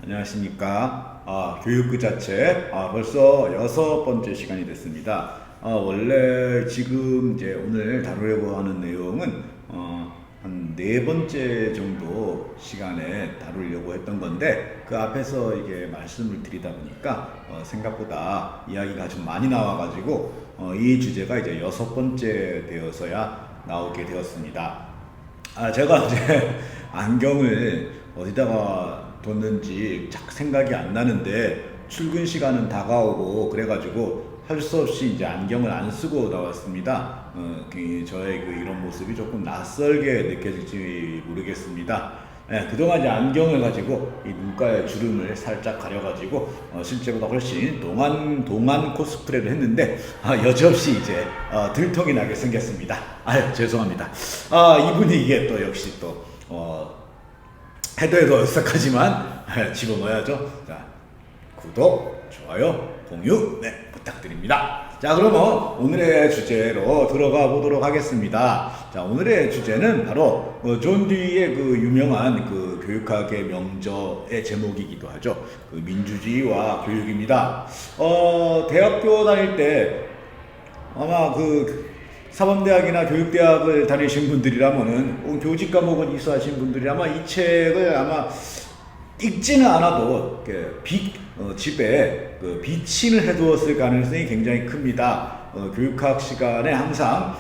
안녕하십니까. 교육 그 자체. 벌써 6번째 시간이 됐습니다. 원래 지금 이제 오늘 다루려고 하는 내용은, 한 4번째 정도 시간에 다루려고 했던 건데, 그 앞에서 이게 말씀을 드리다 보니까, 생각보다 이야기가 좀 많이 나와가지고, 이 주제가 이제 6번째 되어서야 나오게 되었습니다. 제가 이제 안경을 어디다가 뒀는지 잘 생각이 안 나는데 출근 시간은 다가오고 그래가지고 할 수 없이 이제 안경을 안 쓰고 나왔습니다. 저의 이런 모습이 조금 낯설게 느껴질지 모르겠습니다. 그동안 이제 안경을 가지고 이 눈가에 주름을 살짝 가려가지고 실제보다 훨씬 동안 코스프레를 했는데 여지없이 이제 들통이 나게 생겼습니다. 죄송합니다. 이분이 이게 또 역시 또 해도 어색하지만 집어넣어야죠. 자, 구독, 좋아요, 공유 부탁드립니다. 자, 그러면 오늘의 주제로 들어가 보도록 하겠습니다. 자, 오늘의 주제는 바로 존 듀이의 그 유명한 그 교육학의 명저의 제목이기도 하죠. 그 민주주의와 교육입니다. 대학교 다닐 때 아마 사범대학이나 교육대학을 다니신 분들이라면은 교직 과목을 이수하신 분들이라면 이 책을 아마 읽지는 않아도 집에 비치를 해두었을 가능성이 굉장히 큽니다. 교육학 시간에 항상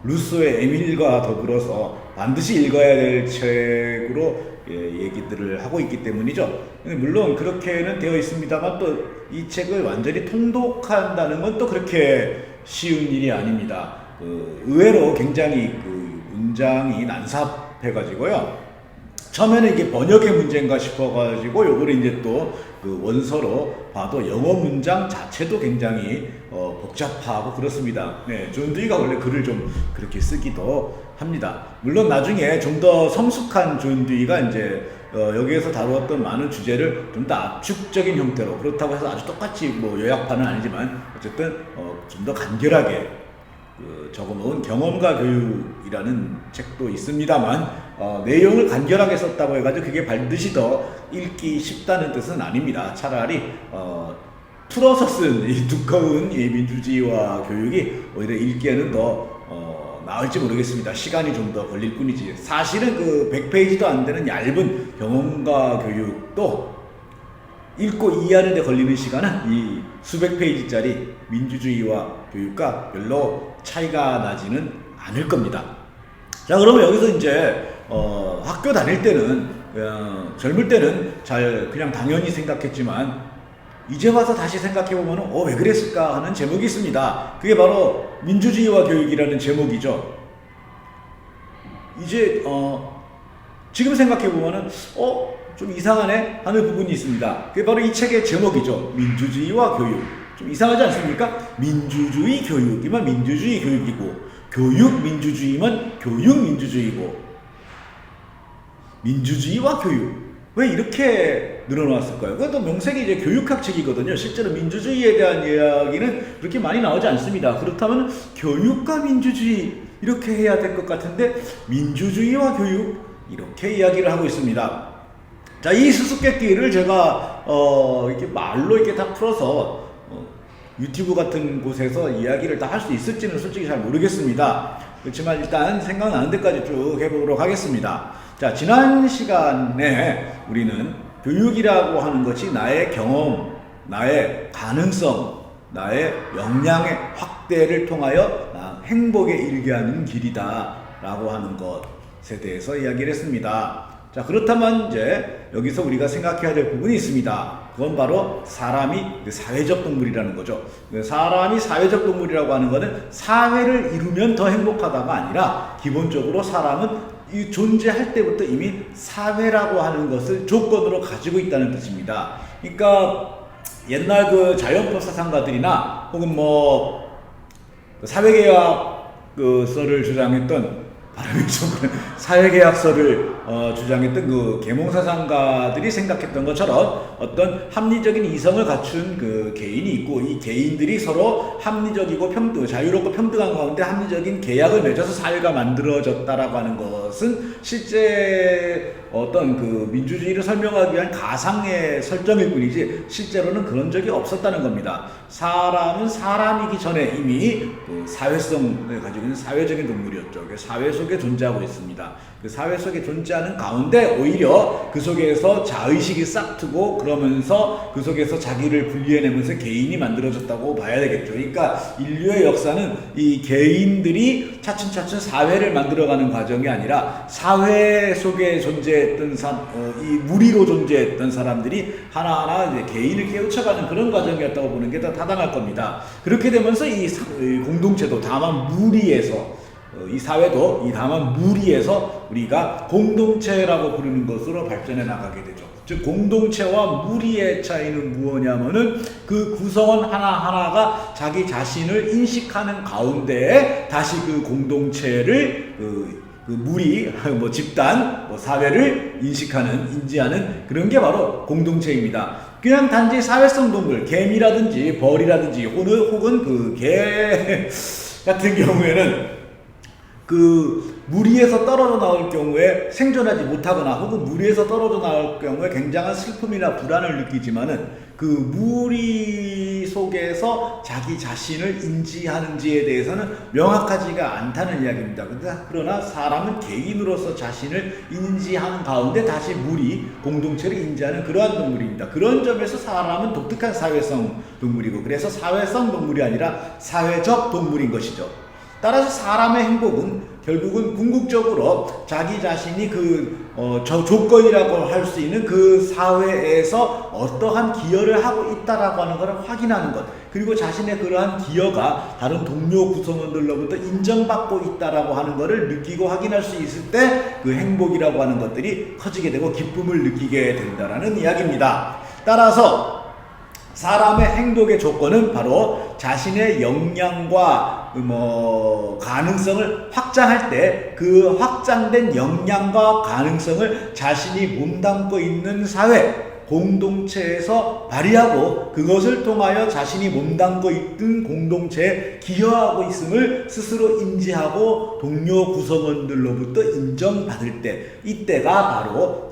루소의 에밀과 더불어서 반드시 읽어야 될 책으로 얘기들을 하고 있기 때문이죠. 물론 그렇게는 되어 있습니다만 또 이 책을 완전히 통독한다는 건 또 그렇게 쉬운 일이 아닙니다. 의외로 굉장히 문장이 난삽해가지고요. 처음에는 이게 번역의 문제인가 싶어가지고 요거를 이제 또 원서로 봐도 영어 문장 자체도 굉장히 복잡하고 그렇습니다. 존 듀이가 원래 글을 좀 그렇게 쓰기도 합니다. 물론 나중에 좀 더 성숙한 존 듀이가 이제 여기에서 다루었던 많은 주제를 좀 더 압축적인 형태로, 그렇다고 해서 아주 똑같이 요약판은 아니지만 어쨌든 좀 더 간결하게 적어놓은 경험과 교육이라는 책도 있습니다만 내용을 간결하게 썼다고 해가지고 그게 반드시 더 읽기 쉽다는 뜻은 아닙니다. 차라리 풀어서 쓴 이 두꺼운 이 민주주의와 교육이 오히려 읽기에는 더 나을지 모르겠습니다. 시간이 좀 더 걸릴 뿐이지. 사실은 100페이지도 안 되는 얇은 경험과 교육도 읽고 이해하는 데 걸리는 시간은 이 수백 페이지짜리 민주주의와 교육과 별로 차이가 나지는 않을 겁니다. 자, 그러면 여기서 이제 학교 다닐 때는 젊을 때는 그냥 당연히 생각했지만 이제 와서 다시 생각해보면 왜 그랬을까 하는 제목이 있습니다. 그게 바로 민주주의와 교육이라는 제목이죠. 이제 지금 생각해보면 좀 이상하네 하는 부분이 있습니다. 그게 바로 이 책의 제목이죠. 민주주의와 교육. 좀 이상하지 않습니까? 민주주의 교육이면 민주주의 교육이고, 교육 민주주의면 교육 민주주의고, 민주주의와 교육. 왜 이렇게 늘어났을까요? 그것도 명색이 이제 교육학 책이거든요. 실제로 민주주의에 대한 이야기는 그렇게 많이 나오지 않습니다. 그렇다면 교육과 민주주의 이렇게 해야 될 것 같은데 민주주의와 교육 이렇게 이야기를 하고 있습니다. 자, 이 수수께끼를 제가 이렇게 말로 이렇게 다 풀어서 유튜브 같은 곳에서 이야기를 다 할 수 있을지는 솔직히 잘 모르겠습니다. 그렇지만 일단 생각나는 데까지 쭉 해보도록 하겠습니다. 자, 지난 시간에 우리는 교육이라고 하는 것이 나의 경험, 나의 가능성, 나의 역량의 확대를 통하여 행복에 이르게 하는 길이다 라고 하는 것에 대해서 이야기를 했습니다. 자, 그렇다면 이제 여기서 우리가 생각해야 될 부분이 있습니다. 그건 바로 사람이 사회적 동물이라는 거죠. 사람이 사회적 동물이라고 하는 것은 사회를 이루면 더 행복하다가 아니라 기본적으로 사람은 이 존재할 때부터 이미 사회라고 하는 것을 조건으로 가지고 있다는 뜻입니다. 그러니까 옛날 자연법 사상가들이나 혹은 사회계약서를 주장했던 사회계약서를 주장했던 계몽사상가들이 생각했던 것처럼 어떤 합리적인 이성을 갖춘 개인이 있고, 이 개인들이 서로 합리적이고 자유롭고 평등한 가운데 합리적인 계약을 맺어서 사회가 만들어졌다라고 하는 것은 실제 어떤 그 민주주의를 설명하기 위한 가상의 설정일 뿐이지 실제로는 그런 적이 없었다는 겁니다. 사람은 사람이기 전에 이미 그 사회성을 가지고 있는 사회적인 동물이었죠. 사회 속에 존재하고 있습니다. 그 사회 속에 존재하는 가운데 오히려 그 속에서 자의식이 싹트고 그러면서 그 속에서 자기를 분리해내면서 개인이 만들어졌다고 봐야 되겠죠. 그러니까 인류의 역사는 이 개인들이 차츰차츰 사회를 만들어가는 과정이 아니라 사회 속에 존재했던 이 무리로 존재했던 사람들이 하나하나 이제 개인을 깨우쳐가는 그런 과정이었다고 보는 게 더 타당할 겁니다. 그렇게 되면서 이 공동체도 다만 무리에서 이 사회도 다만 무리에서 우리가 공동체라고 부르는 것으로 발전해 나가게 되죠. 즉 공동체와 무리의 차이는 무엇이냐면은 그 구성원 하나하나가 자기 자신을 인식하는 가운데에 다시 그 공동체를 그 무리, 뭐 집단, 뭐 사회를 인지하는 그런 게 바로 공동체입니다. 그냥 단지 사회성 동물, 개미라든지 벌이라든지 혹은 그 개 같은 경우에는 그 무리에서 떨어져 나올 경우에 생존하지 못하거나 혹은 무리에서 떨어져 나올 경우에 굉장한 슬픔이나 불안을 느끼지만은 그 무리 속에서 자기 자신을 인지하는지에 대해서는 명확하지가 않다는 이야기입니다. 그러나 사람은 개인으로서 자신을 인지하는 가운데 다시 무리, 공동체를 인지하는 그러한 동물입니다. 그런 점에서 사람은 독특한 사회성 동물이고 그래서 사회성 동물이 아니라 사회적 동물인 것이죠. 따라서 사람의 행복은 결국은 궁극적으로 자기 자신이 조건이라고 할 수 있는 그 사회에서 어떠한 기여를 하고 있다라고 하는 것을 확인하는 것, 그리고 자신의 그러한 기여가 다른 동료 구성원들로부터 인정받고 있다라고 하는 것을 느끼고 확인할 수 있을 때 그 행복이라고 하는 것들이 커지게 되고 기쁨을 느끼게 된다라는 이야기입니다. 따라서 사람의 행복의 조건은 바로 자신의 역량과 가능성을 확장할 때 그 확장된 역량과 가능성을 자신이 몸담고 있는 사회, 공동체에서 발휘하고 그것을 통하여 자신이 몸담고 있던 공동체에 기여하고 있음을 스스로 인지하고 동료 구성원들로부터 인정받을 때, 이때가 바로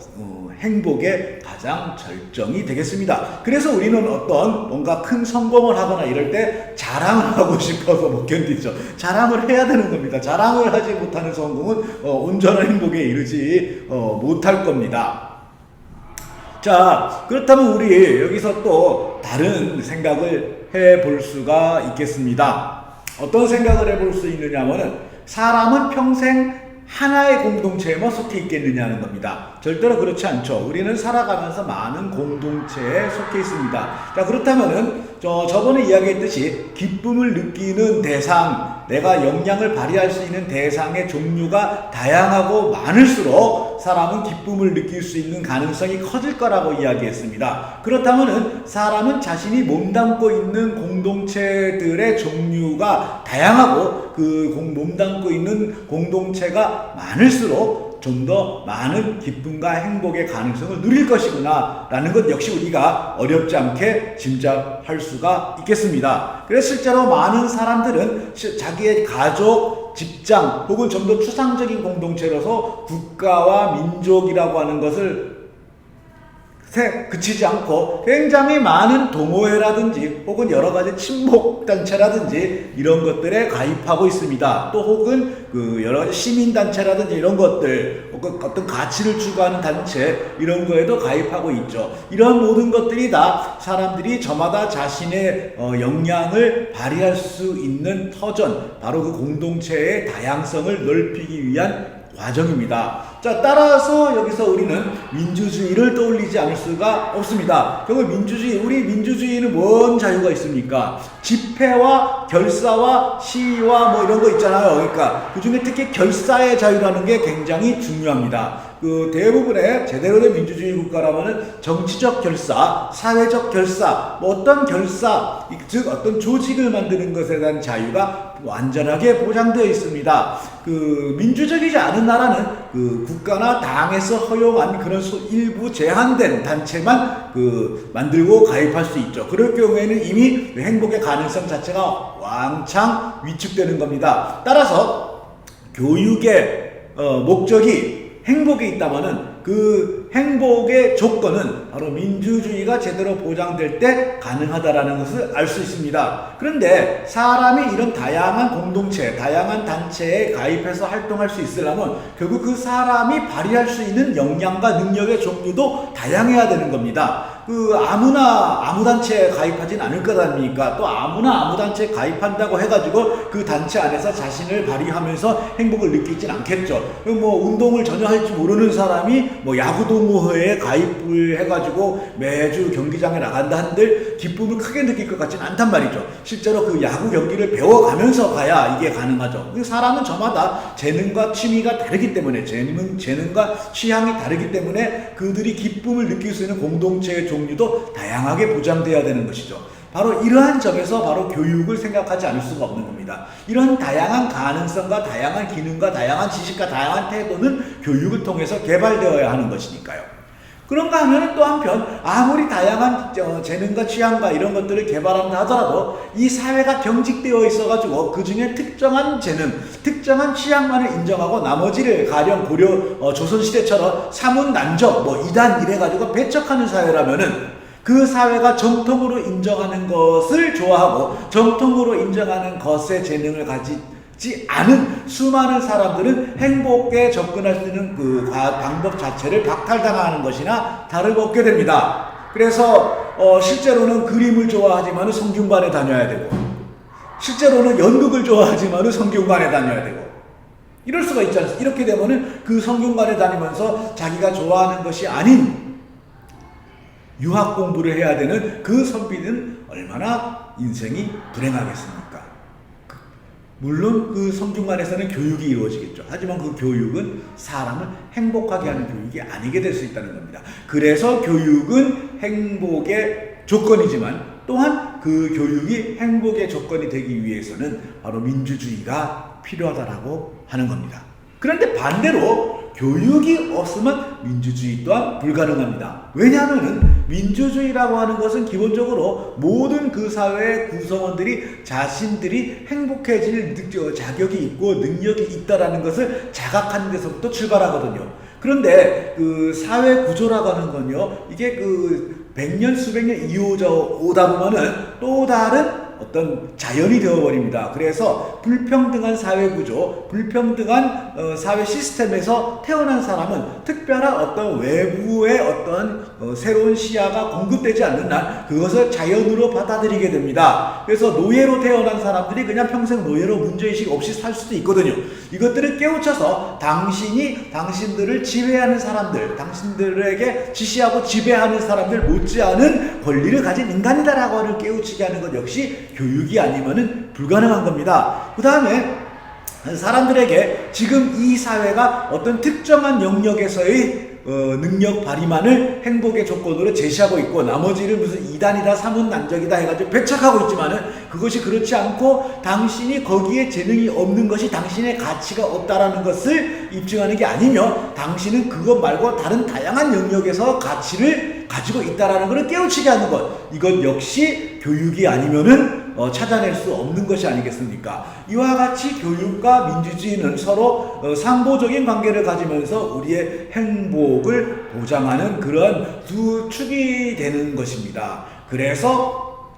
행복의 가장 절정이 되겠습니다. 그래서 우리는 뭔가 큰 성공을 하거나 이럴 때 자랑을 하고 싶어서 못 견디죠. 자랑을 해야 되는 겁니다. 자랑을 하지 못하는 성공은 온전한 행복에 이르지 못할 겁니다. 자, 그렇다면 우리 여기서 또 다른 생각을 해볼 수가 있겠습니다. 어떤 생각을 해볼 수 있느냐 하면은 사람은 평생 하나의 공동체에만 속해 있겠느냐는 겁니다. 절대로 그렇지 않죠. 우리는 살아가면서 많은 공동체에 속해 있습니다. 자, 그렇다면은 저번에 이야기했듯이 기쁨을 느끼는 대상, 내가 역량을 발휘할 수 있는 대상의 종류가 다양하고 많을수록 사람은 기쁨을 느낄 수 있는 가능성이 커질 거라고 이야기했습니다. 그렇다면은 사람은 자신이 몸담고 있는 공동체들의 종류가 다양하고 그 몸담고 있는 공동체가 많을수록 좀 더 많은 기쁨과 행복의 가능성을 누릴 것이구나 라는 것 역시 우리가 어렵지 않게 짐작할 수가 있겠습니다. 그래서 실제로 많은 사람들은 자기의 가족, 직장 혹은 좀 더 추상적인 공동체로서 국가와 민족이라고 하는 것을 그치지 않고 굉장히 많은 동호회라든지 혹은 여러 가지 친목단체라든지 이런 것들에 가입하고 있습니다. 또 혹은 여러 가지 시민단체라든지 이런 것들, 혹은 어떤 가치를 추구하는 단체 이런 거에도 가입하고 있죠. 이런 모든 것들이 다 사람들이 저마다 자신의 역량을 발휘할 수 있는 터전, 바로 그 공동체의 다양성을 넓히기 위한 과정입니다. 자, 따라서 여기서 우리는 민주주의를 떠올리지 않을 수가 없습니다. 결국 우리 민주주의는 뭔 자유가 있습니까? 집회와 결사와 시위와 뭐 이런 거 있잖아요. 그러니까 그 중에 특히 결사의 자유라는 게 굉장히 중요합니다. 대부분의 제대로 된 민주주의 국가라면은 정치적 결사, 사회적 결사, 어떤 결사, 즉 어떤 조직을 만드는 것에 대한 자유가 완전하게 보장되어 있습니다. 민주적이지 않은 나라는 국가나 당에서 허용한 그런 일부 제한된 단체만 만들고 가입할 수 있죠. 그럴 경우에는 이미 행복의 가능성 자체가 왕창 위축되는 겁니다. 따라서 교육의 목적이 행복에 있다면은 그 행복의 조건은 바로 민주주의가 제대로 보장될 때 가능하다라는 것을 알 수 있습니다. 그런데 사람이 이런 다양한 공동체, 다양한 단체에 가입해서 활동할 수 있으려면 결국 그 사람이 발휘할 수 있는 역량과 능력의 종류도 다양해야 되는 겁니다. 아무나 아무 단체에 가입하진 않을 것 아닙니까? 또 아무나 아무 단체에 가입한다고 해가지고 그 단체 안에서 자신을 발휘하면서 행복을 느끼진 않겠죠. 운동을 전혀 할 줄 모르는 사람이 야구동호회에 가입을 해가지고 매주 경기장에 나간다 한들 기쁨을 크게 느낄 것 같지는 않단 말이죠. 실제로 그 야구 경기를 배워가면서 가야 이게 가능하죠. 사람은 저마다 재능과 취미가 다르기 때문에 재능과 취향이 다르기 때문에 그들이 기쁨을 느낄 수 있는 공동체의 종류도 다양하게 보장돼야 되는 것이죠. 바로 이러한 점에서 바로 교육을 생각하지 않을 수가 없는 겁니다. 이런 다양한 가능성과 다양한 기능과 다양한 지식과 다양한 태도는 교육을 통해서 개발되어야 하는 것이니까요. 그런가 하면 또 한편 아무리 다양한 재능과 취향과 이런 것들을 개발한다 하더라도 이 사회가 경직되어 있어가지고 그 중에 특정한 재능, 특정한 취향만을 인정하고 나머지를 가령 조선시대처럼 사문난적 이단 이래가지고 배척하는 사회라면은 그 사회가 정통으로 인정하는 것을 좋아하고 정통으로 인정하는 것에 재능을 가지지 않은 수많은 사람들은 행복에 접근할 수 있는 그 방법 자체를 박탈당하는 것이나 다름없게 됩니다. 그래서 실제로는 그림을 좋아하지만 성균관에 다녀야 되고, 실제로는 연극을 좋아하지만 성균관에 다녀야 되고, 이럴 수가 있지 않습니까? 이렇게 되면은 그 성균관에 다니면서 자기가 좋아하는 것이 아닌 유학 공부를 해야 되는 그 선비는 얼마나 인생이 불행하겠습니까? 물론 그 성균관에서는 교육이 이루어지겠죠. 하지만 그 교육은 사람을 행복하게 하는 교육이 아니게 될 수 있다는 겁니다. 그래서 교육은 행복의 조건이지만 또한 그 교육이 행복의 조건이 되기 위해서는 바로 민주주의가 필요하다라고 하는 겁니다. 그런데 반대로 교육이 없으면 민주주의 또한 불가능합니다. 왜냐하면 민주주의라고 하는 것은 기본적으로 모든 그 사회의 구성원들이 자신들이 행복해질 자격이 있고 능력이 있다라는 것을 자각하는 데서부터 출발하거든요. 그런데 그 사회 구조라고 하는 건요, 이게 100년 수백 년 이어오다 보면은 또 다른 어떤 자연이 되어버립니다. 그래서 불평등한 사회 구조, 불평등한 사회 시스템에서 태어난 사람은 특별한 어떤 외부의 어떤 새로운 시야가 공급되지 않는 한 그것을 자연으로 받아들이게 됩니다. 그래서 노예로 태어난 사람들이 그냥 평생 노예로 문제의식 없이 살 수도 있거든요. 이것들을 깨우쳐서 당신들을 지배하는 사람들, 당신들에게 지시하고 지배하는 사람들 못지않은 권리를 가진 인간이다라고 하는 깨우치게 하는 것 역시 교육이 아니면은 불가능한 겁니다. 그 다음에 사람들에게 지금 이 사회가 어떤 특정한 영역에서의 능력 발휘만을 행복의 조건으로 제시하고 있고 나머지를 무슨 이단이다 사문난적이다 해가지고 배척하고 있지만은 그것이 그렇지 않고 당신이 거기에 재능이 없는 것이 당신의 가치가 없다라는 것을 입증하는 게 아니며 당신은 그것 말고 다른 다양한 영역에서 가치를 가지고 있다라는 것을 깨우치게 하는 것, 이것 역시 교육이 아니면은 찾아낼 수 없는 것이 아니겠습니까? 이와 같이 교육과 민주주의는 서로 상보적인 관계를 가지면서 우리의 행복을 보장하는 그런 두 축이 되는 것입니다. 그래서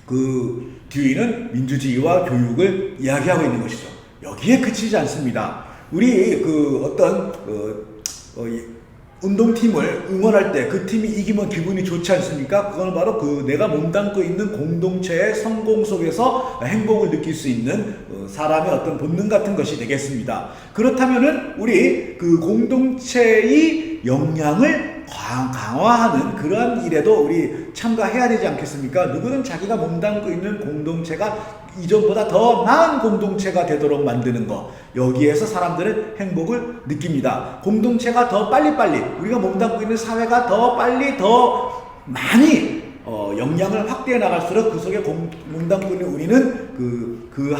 그 듀이는 민주주의와 교육을 이야기하고 있는 것이죠. 여기에 그치지 않습니다. 우리 운동팀을 응원할 때 그 팀이 이기면 기분이 좋지 않습니까? 그건 바로 내가 몸담고 있는 공동체의 성공 속에서 행복을 느낄 수 있는 사람의 어떤 본능 같은 것이 되겠습니다. 그렇다면은 우리 그 공동체의 역량을 강화하는 그러한 일에도 우리 참가해야 되지 않겠습니까? 누구든 자기가 몸담고 있는 공동체가 이전보다 더 나은 공동체가 되도록 만드는 것, 여기에서 사람들은 행복을 느낍니다. 공동체가 더 빨리빨리, 우리가 몸담고 있는 사회가 더 빨리 더 많이 역량을 확대해 나갈수록 그 속에 몸담고 있는 우리는 그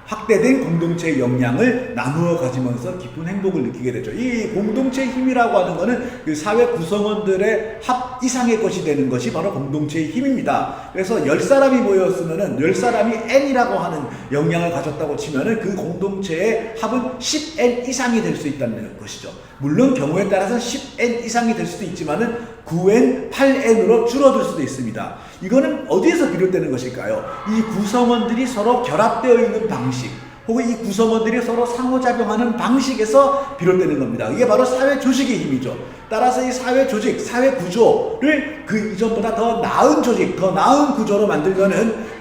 확대된 공동체의 역량을 나누어 가지면서 깊은 행복을 느끼게 되죠. 이 공동체의 힘이라고 하는 것은 그 사회 구성원들의 합 이상의 것이 되는 것이 바로 공동체의 힘입니다. 그래서 10사람이 모였으면은 10사람이 N이라고 하는 역량을 가졌다고 치면은 그 공동체의 합은 10N 이상이 될 수 있다는 것이죠. 물론 경우에 따라서 10N 이상이 될 수도 있지만은 9N, 8N으로 줄어들 수도 있습니다. 이거는 어디에서 비롯되는 것일까요? 이 구성원들이 서로 결합되어 있는 방식, 혹은 이 구성원들이 서로 상호작용하는 방식에서 비롯되는 겁니다. 이게 바로 사회 조직의 힘이죠. 따라서 이 사회 조직, 사회 구조를 그 이전보다 더 나은 조직, 더 나은 구조로 만들면은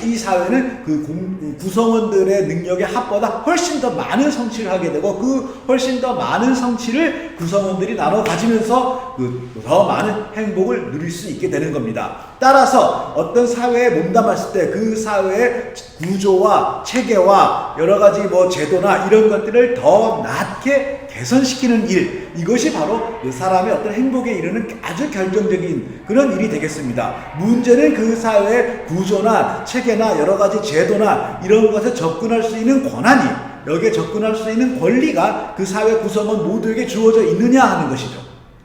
이 사회는 그 구성원들의 능력의 합보다 훨씬 더 많은 성취를 하게 되고, 그 훨씬 더 많은 성취를 구성원들이 나눠 가지면서 더 많은 행복을 누릴 수 있게 되는 겁니다. 따라서 어떤 사회에 몸담았을 때 그 사회의 구조와 체계와 여러 가지 제도나 이런 것들을 더 낮게 개선시키는 일, 이것이 바로 그 사람의 어떤 행복에 이르는 아주 결정적인 그런 일이 되겠습니다. 문제는 그 사회의 구조나 체계나 여러 가지 제도나 이런 것에 접근할 수 있는 권한이, 여기에 접근할 수 있는 권리가 그 사회 구성원 모두에게 주어져 있느냐 하는 것이죠.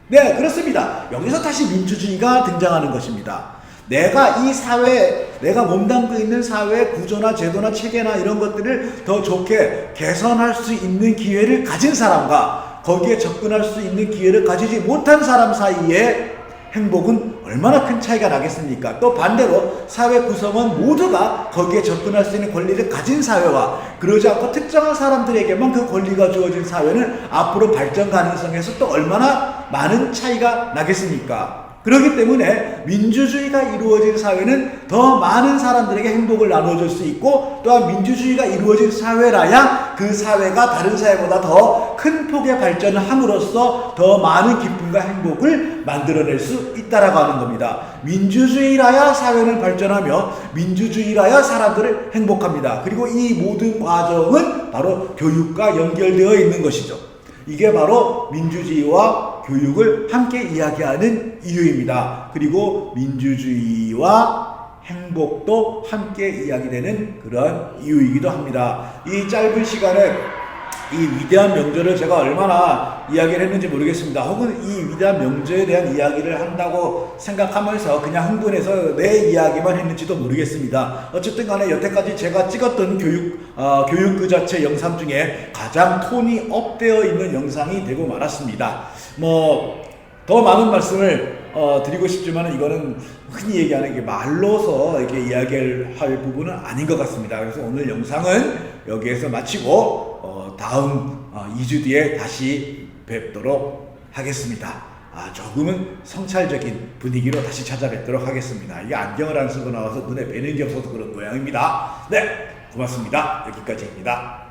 네, 그렇습니다. 여기서 다시 민주주의가 등장하는 것입니다. 내가 이 사회, 내가 몸담고 있는 사회의 구조나 제도나 체계나 이런 것들을 더 좋게 개선할 수 있는 기회를 가진 사람과 거기에 접근할 수 있는 기회를 가지지 못한 사람 사이에 행복은 얼마나 큰 차이가 나겠습니까? 또 반대로 사회 구성원 모두가 거기에 접근할 수 있는 권리를 가진 사회와 그러지 않고 특정한 사람들에게만 그 권리가 주어진 사회는 앞으로 발전 가능성에서 또 얼마나 많은 차이가 나겠습니까? 그렇기 때문에 민주주의가 이루어진 사회는 더 많은 사람들에게 행복을 나눠줄 수 있고, 또한 민주주의가 이루어진 사회라야 그 사회가 다른 사회보다 더 큰 폭의 발전을 함으로써 더 많은 기쁨과 행복을 만들어낼 수 있다라고 하는 겁니다. 민주주의라야 사회는 발전하며 민주주의라야 사람들을 행복합니다. 그리고 이 모든 과정은 바로 교육과 연결되어 있는 것이죠. 이게 바로 민주주의와 교육을 함께 이야기하는 이유입니다. 그리고 민주주의와 행복도 함께 이야기되는 그런 이유이기도 합니다. 이 짧은 시간에 이 위대한 명절을 제가 얼마나 이야기를 했는지 모르겠습니다. 혹은 이 위대한 명절에 대한 이야기를 한다고 생각하면서 그냥 흥분해서 내 이야기만 했는지도 모르겠습니다. 어쨌든 간에 여태까지 제가 찍었던 교육 그 자체 영상 중에 가장 톤이 업되어 있는 영상이 되고 말았습니다. 더 많은 말씀을 드리고 싶지만 이거는 흔히 얘기하는 게 말로서 이렇게 이야기를 할 부분은 아닌 것 같습니다. 그래서 오늘 영상은 여기에서 마치고 다음 2주 뒤에 다시 뵙도록 하겠습니다. 조금은 성찰적인 분위기로 다시 찾아뵙도록 하겠습니다. 이게 안경을 안 쓰고 나와서 눈에 뵈는 게 없어서 그런 모양입니다. 네, 고맙습니다. 여기까지입니다.